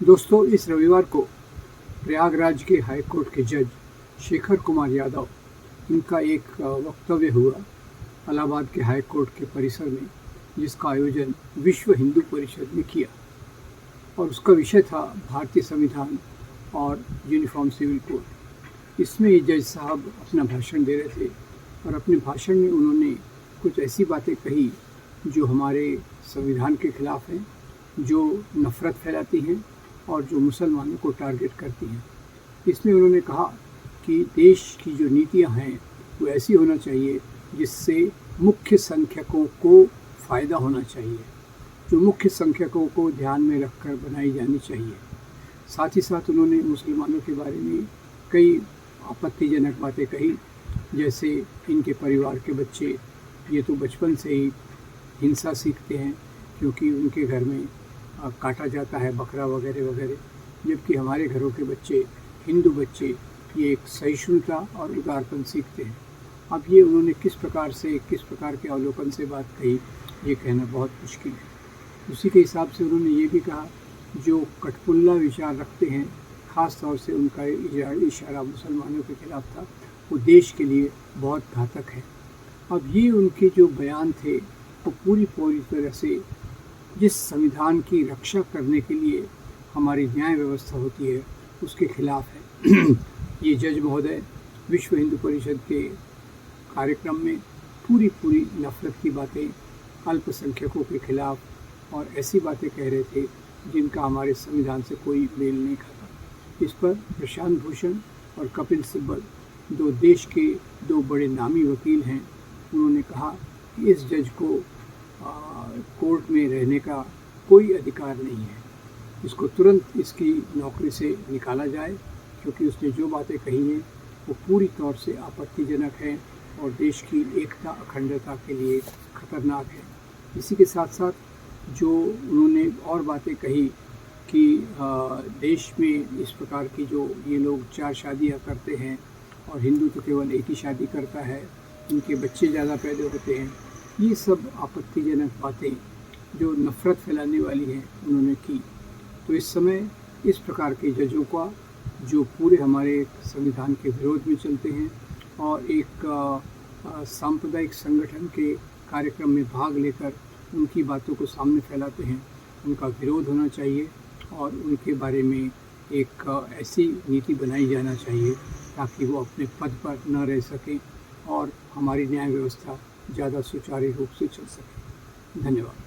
दोस्तों, इस रविवार को प्रयागराज के हाई कोर्ट के जज शेखर कुमार यादव, इनका एक वक्तव्य हुआ इलाहाबाद के हाई कोर्ट के परिसर में, जिसका आयोजन विश्व हिंदू परिषद ने किया और उसका विषय था भारतीय संविधान और यूनिफॉर्म सिविल कोड। इसमें ये जज साहब अपना भाषण दे रहे थे और अपने भाषण में उन्होंने कुछ ऐसी बातें कही जो हमारे संविधान के खिलाफ हैं, जो नफ़रत फैलाती हैं और जो मुसलमानों को टारगेट करती हैं। इसमें उन्होंने कहा कि देश की जो नीतियां हैं वो ऐसी होना चाहिए जिससे मुख्य संख्यकों को फ़ायदा होना चाहिए, जो मुख्य संख्यकों को ध्यान में रखकर बनाई जानी चाहिए। साथ ही साथ उन्होंने मुसलमानों के बारे में कई आपत्तिजनक बातें कही, जैसे इनके परिवार के बच्चे ये तो बचपन से ही हिंसा सीखते हैं क्योंकि उनके घर में काटा जाता है बकरा वगैरह वगैरह, जबकि हमारे घरों के बच्चे, हिंदू बच्चे, ये एक सहिष्णुता और उदारपन सीखते हैं। अब ये उन्होंने किस प्रकार के अवलोकन से बात कही, ये कहना बहुत मुश्किल है। उसी के हिसाब से उन्होंने ये भी कहा, जो कठपुतला विचार रखते हैं, ख़ास तौर से उनका इशारा मुसलमानों के खिलाफ था, वो देश के लिए बहुत घातक है। अब ये उनके जो बयान थे वो पूरी तरह से जिस संविधान की रक्षा करने के लिए हमारी न्याय व्यवस्था होती है उसके खिलाफ है। ये जज महोदय विश्व हिंदू परिषद के कार्यक्रम में पूरी नफरत की बातें, अल्पसंख्यकों के खिलाफ और ऐसी बातें कह रहे थे जिनका हमारे संविधान से कोई मेल नहीं खाता। इस पर प्रशांत भूषण और कपिल सिब्बल, दो देश के दो बड़े नामी वकील हैं, उन्होंने कहा कि इस जज को कोर्ट में रहने का कोई अधिकार नहीं है, इसको तुरंत इसकी नौकरी से निकाला जाए, क्योंकि उसने जो बातें कही हैं वो पूरी तौर से आपत्तिजनक हैं और देश की एकता अखंडता के लिए खतरनाक है। इसी के साथ साथ जो उन्होंने और बातें कही कि देश में इस प्रकार की जो ये लोग 4 शादियाँ करते हैं और हिंदू तो केवल एक ही शादी करता है, इनके बच्चे ज़्यादा पैदा होते हैं, ये सब आपत्तिजनक बातें जो नफ़रत फैलाने वाली हैं उन्होंने की। तो इस समय इस प्रकार के जजों का, जो पूरे हमारे संविधान के विरोध में चलते हैं और एक सांप्रदायिक संगठन के कार्यक्रम में भाग लेकर उनकी बातों को सामने फैलाते हैं, उनका विरोध होना चाहिए और उनके बारे में एक ऐसी नीति बनाई जाना चाहिए ताकि वो अपने पद पर न रह सकें और हमारी न्याय व्यवस्था ज़्यादा सुचारू रूप से चल सके। धन्यवाद।